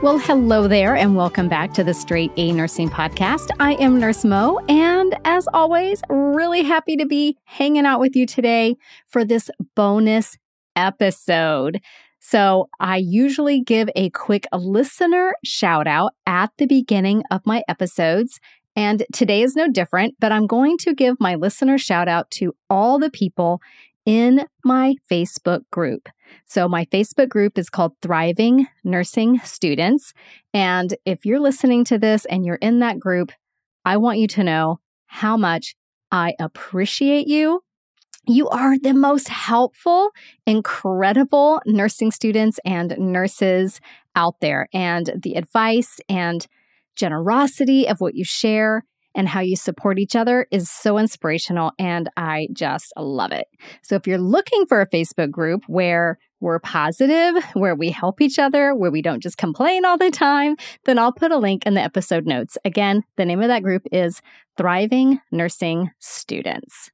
Well, hello there, and welcome back to the Straight A Nursing Podcast. I am Nurse Mo, and as always, really happy to be hanging out with you today for this bonus episode. So I usually give a quick listener shout out at the beginning of my episodes, and today is no different, but I'm going to give my listener shout out to all the people in my Facebook group. So my Facebook group is called Thriving Nursing Students. And if you're listening to this and you're in that group, I want you to know how much I appreciate you. You are the most helpful, incredible nursing students and nurses out there. And the advice and generosity of what you share and how you support each other is so inspirational, and I just love it. So if you're looking for a Facebook group where we're positive, where we help each other, where we don't just complain all the time, then I'll put a link in the episode notes. Again, the name of that group is Thriving Nursing Students.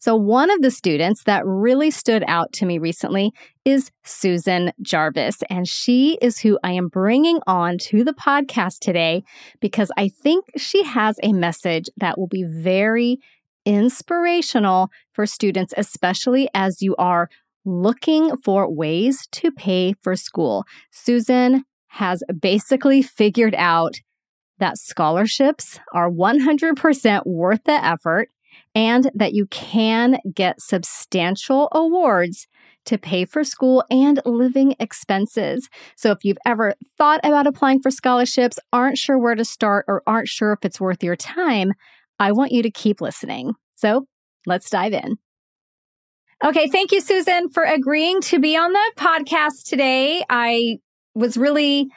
So one of the students that really stood out to me recently is Susan Jarvis, and she is who I am bringing on to the podcast today because I think she has a message that will be very inspirational for students, especially as you are looking for ways to pay for school. Susan has basically figured out that scholarships are 100% worth the effort, and that you can get substantial awards to pay for school and living expenses. So if you've ever thought about applying for scholarships, aren't sure where to start, or aren't sure if it's worth your time, I want you to keep listening. So let's dive in. Okay, thank you, Susan, for agreeing to be on the podcast today. I was really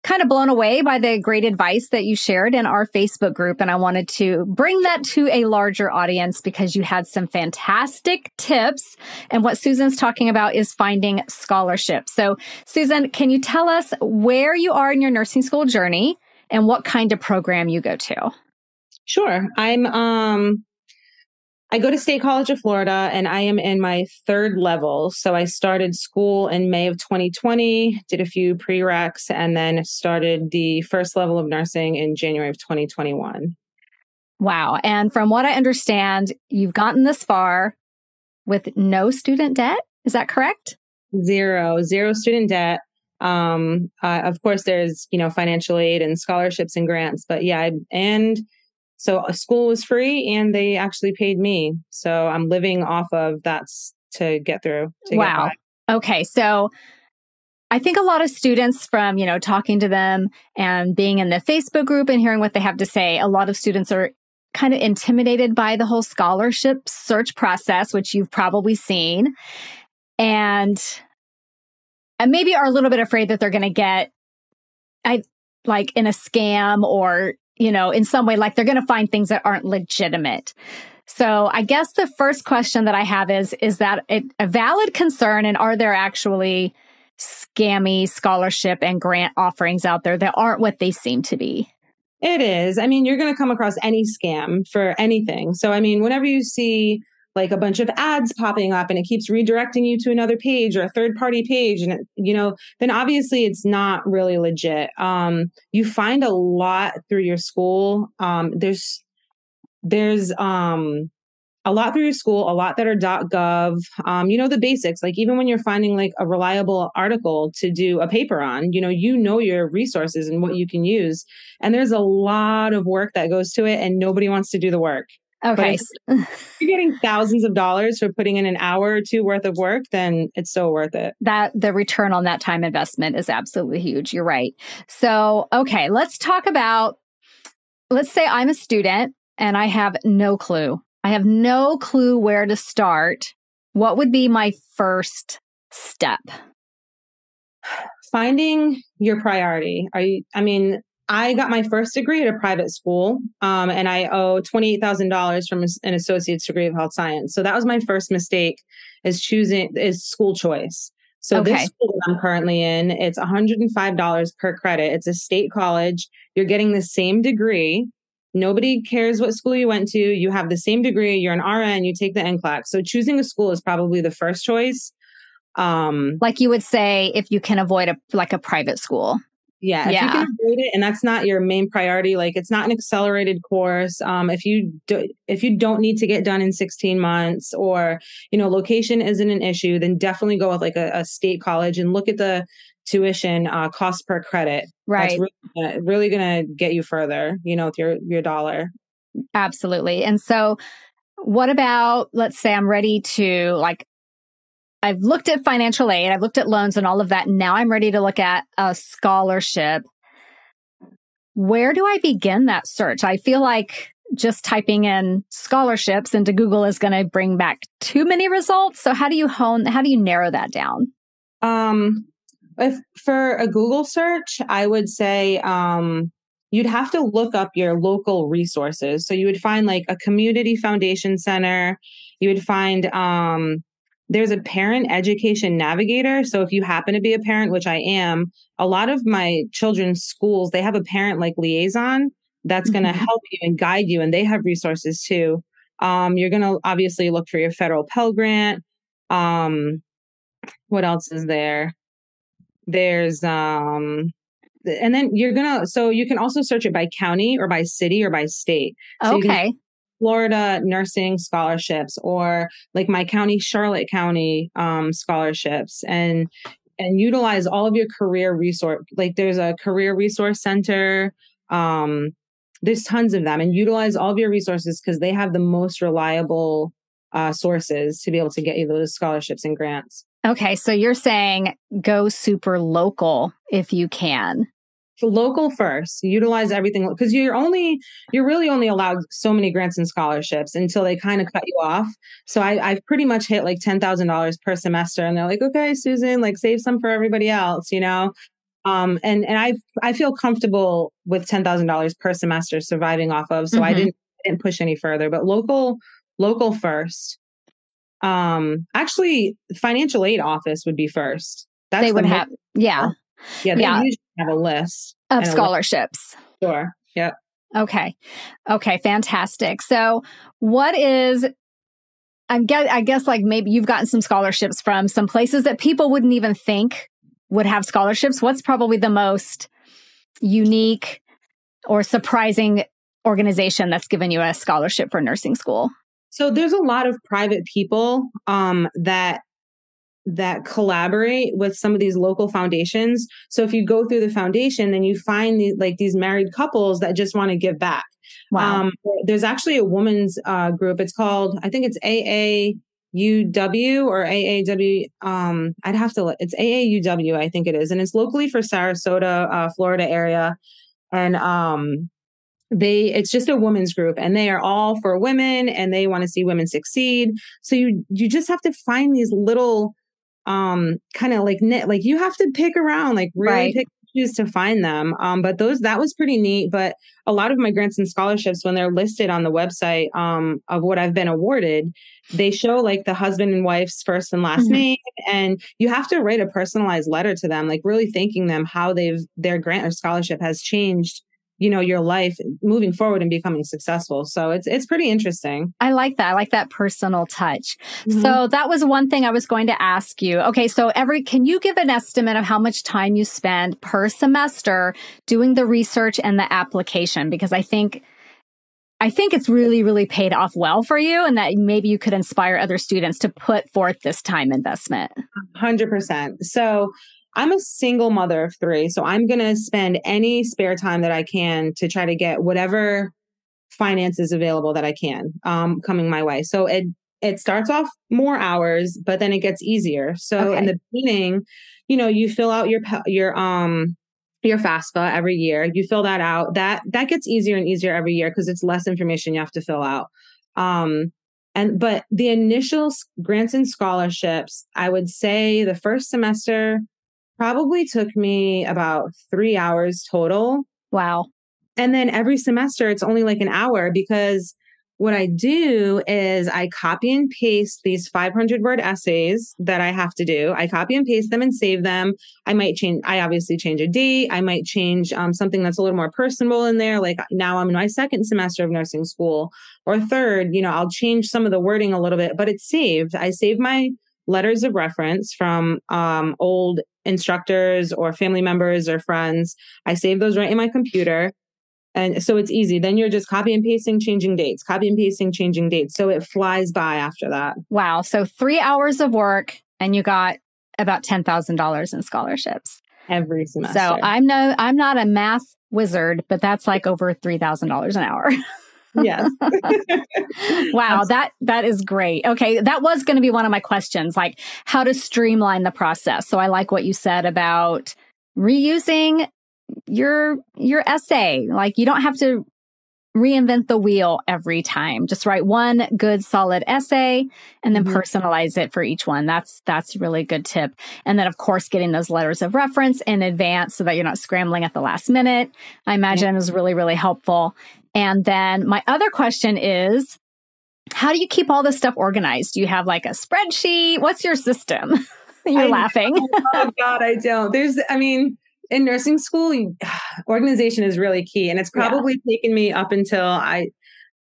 kind of blown away by the great advice that you shared in our Facebook group. And I wanted to bring that to a larger audience because you had some fantastic tips. And what Susan's talking about is finding scholarships. So Susan, can you tell us where you are in your nursing school journey and what kind of program you go to? Sure. I go to State College of Florida, and I am in my third level. So I started school in May of 2020, did a few prereqs, and then started the first level of nursing in January of 2021. Wow. And from what I understand, you've gotten this far with no student debt. Is that correct? Zero student debt. Of course, there's, financial aid and scholarships and grants, but yeah, so school was free and they actually paid me. So I'm living off of that to get through. Wow. Okay. So I think a lot of students from, talking to them and being in the Facebook group and hearing what they have to say, a lot of students are kind of intimidated by the whole scholarship search process, which you've probably seen. And maybe are a little bit afraid that they're going to get in a scam or in some way, like they're going to find things that aren't legitimate. So I guess the first question that I have is that a valid concern, and are there actually scammy scholarship and grant offerings out there that aren't what they seem to be? It is. I mean, you're going to come across any scam for anything. So, I mean, whenever you see like a bunch of ads popping up and it keeps redirecting you to another page or a third party page, and then obviously it's not really legit. You find a lot through your school. There's a lot through your school, a lot that are .gov, the basics, like even when you're finding like a reliable article to do a paper on, your resources and what you can use. And there's a lot of work that goes to it and nobody wants to do the work. Okay. But if you're getting thousands of dollars for putting in an hour or two worth of work, then it's so worth it. That the return on that time investment is absolutely huge. You're right. So, okay, let's say I'm a student and I have no clue. I have no clue where to start. What would be my first step? Finding your priority. I got my first degree at a private school, and I owe $28,000 from an associate's degree of health science. So that was my first mistake, is school choice. So This school that I'm currently in, it's $105 per credit. It's a state college. You're getting the same degree. Nobody cares what school you went to. You have the same degree. You're an RN. You take the NCLEX. So choosing a school is probably the first choice. Like you would say, if you can avoid a private school. Yeah, if you can avoid it and that's not your main priority, like it's not an accelerated course. If you don't need to get done in 16 months or, location isn't an issue, then definitely go with like a state college and look at the tuition cost per credit. Right. That's really going to get you further, with your dollar. Absolutely. And so what about, let's say I'm ready to I've looked at financial aid, I've looked at loans and all of that. Now I'm ready to look at a scholarship. Where do I begin that search? I feel like just typing in scholarships into Google is going to bring back too many results. So how do you narrow that down? If for a Google search, I would say, you'd have to look up your local resources. So you would find like a community foundation center. You would find, there's a parent education navigator. So if you happen to be a parent, which I am, a lot of my children's schools, they have a parent like liaison that's going to help you and guide you. And they have resources too. You're going to obviously look for your federal Pell Grant. What else is there? There's, and then so you can also search it by county or by city or by state. So okay. Florida nursing scholarships or like my county, Charlotte County scholarships and utilize all of your career resource. Like there's a career resource center. There's tons of them and utilize all of your resources because they have the most reliable sources to be able to get you those scholarships and grants. Okay. So you're saying go super local if you can. Local first, utilize everything because you're really only allowed so many grants and scholarships until they kind of cut you off. So I've pretty much hit like $10,000 per semester and they're like, okay, Susan, like save some for everybody else, and I feel comfortable with $10,000 per semester surviving off of. So I didn't push any further, but local first. Actually financial aid office would be first. They would have, yeah. Yeah, they usually have a list of scholarships. Sure. Yep. Okay, fantastic. So what is, I guess like maybe you've gotten some scholarships from some places that people wouldn't even think would have scholarships. What's probably the most unique or surprising organization that's given you a scholarship for nursing school? So there's a lot of private people that collaborate with some of these local foundations. So if you go through the foundation, then you find these married couples that just want to give back. Wow. There's actually a women's group. It's called, I think it's AAUW or AAW. It's AAUW, I think it is. And it's locally for Sarasota, Florida area. And it's just a women's group and they are all for women and they want to see women succeed. So you just have to find these little kind of like you have to pick around, like really pick and choose to find them. But that was pretty neat. But a lot of my grants and scholarships, when they're listed on the website of what I've been awarded, they show like the husband and wife's first and last name. And you have to write a personalized letter to them, like really thanking them how their grant or scholarship has changed your life moving forward and becoming successful. So it's pretty interesting. I like that. I like that personal touch. So that was one thing I was going to ask you. Okay. So can you give an estimate of how much time you spend per semester doing the research and the application? Because I think it's really, really paid off well for you and that maybe you could inspire other students to put forth this time investment. 100%. So I'm a single mother of 3, so I'm going to spend any spare time that I can to try to get whatever finances available that I can coming my way. So it starts off more hours, but then it gets easier. So in the beginning, you fill out your FAFSA every year. You fill that out. That gets easier and easier every year because it's less information you have to fill out. But the initial grants and scholarships, I would say the first semester probably took me about 3 hours total. Wow. And then every semester it's only like an hour because what I do is I copy and paste these 500-word essays that I have to do. I copy and paste them and save them. I obviously change a date. I might change something that's a little more personal in there. Like now I'm in my second semester of nursing school or third, I'll change some of the wording a little bit, but it's saved. I save my letters of reference from old instructors or family members or friends. I save those right in my computer. And so it's easy. Then you're just copy and pasting, changing dates, copy and pasting, changing dates. So it flies by after that. Wow. So 3 hours of work and you got about $10,000 in scholarships Every semester. So I'm not a math wizard, but that's like over $3,000 an hour. Yes. Wow. That is great. Okay. That was going to be one of my questions, like how to streamline the process. So I like what you said about reusing your essay. Like you don't have to reinvent the wheel every time. Just write one good solid essay and then personalize it for each one. That's a really good tip. And then of course, getting those letters of reference in advance so that you're not scrambling at the last minute. I imagine is really, really helpful. And then my other question is, how do you keep all this stuff organized? Do you have like a spreadsheet? What's your system? You're laughing. Oh God, I don't. In nursing school, organization is really key. And it's probably taken me up until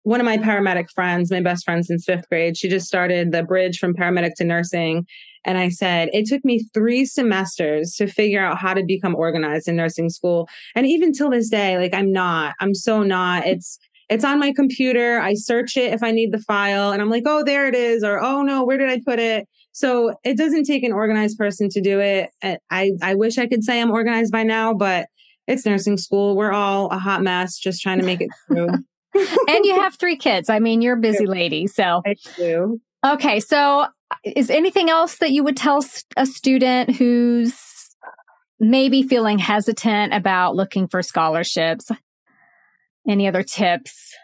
one of my paramedic friends, my best friend since 5th grade, she just started the bridge from paramedic to nursing. And I said, it took me 3 semesters to figure out how to become organized in nursing school. And even till this day, like I'm so not. It's on my computer. I search it if I need the file and I'm like, oh, there it is. Or, oh no, where did I put it? So it doesn't take an organized person to do it. I wish I could say I'm organized by now, but it's nursing school. We're all a hot mess, just trying to make it through. And you have 3 kids. I mean, you're a busy lady. So I do. Okay. So is anything else that you would tell a student who's maybe feeling hesitant about looking for scholarships? Any other tips?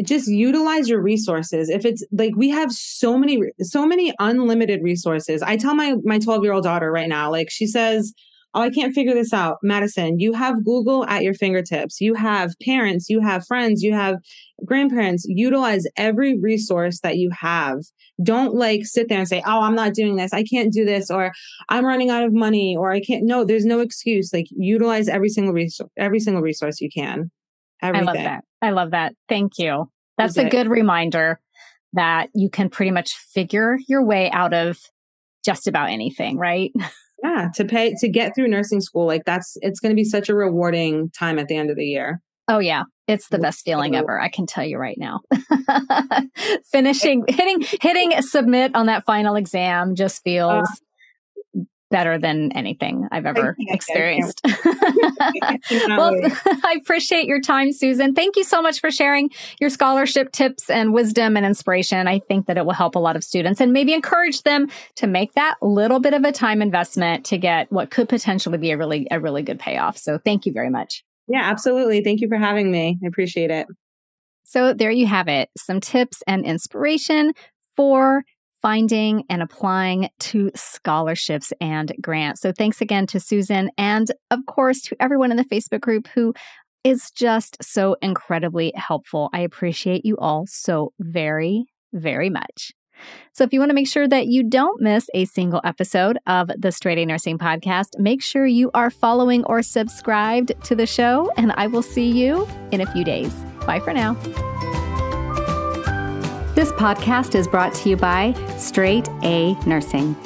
Just utilize your resources. If it's like, we have so many unlimited resources. I tell my 12-year-old daughter right now, like she says, oh, I can't figure this out. Madison, you have Google at your fingertips. You have parents, you have friends, you have grandparents. Utilize every resource that you have. Don't like sit there and say, oh, I'm not doing this. I can't do this, or I'm running out of money, or I can't. No, there's no excuse. Like utilize every single resource you can. Everything. I love that. Thank you. That's a good reminder that you can pretty much figure your way out of just about anything, right? Yeah. To get through nursing school, like it's going to be such a rewarding time at the end of the year. Oh yeah. It's the best feeling ever. I can tell you right now. Hitting submit on that final exam just feels better than anything I've ever experienced. Well, I appreciate your time, Susan. Thank you so much for sharing your scholarship tips and wisdom and inspiration. I think that it will help a lot of students and maybe encourage them to make that little bit of a time investment to get what could potentially be a really good payoff. So thank you very much. Yeah, absolutely. Thank you for having me. I appreciate it. So there you have it. Some tips and inspiration for finding and applying to scholarships and grants. So thanks again to Susan and of course to everyone in the Facebook group who is just so incredibly helpful. I appreciate you all so very, very much. So if you want to make sure that you don't miss a single episode of the Straight A Nursing Podcast, make sure you are following or subscribed to the show, and I will see you in a few days. Bye for now. This podcast is brought to you by Straight A Nursing.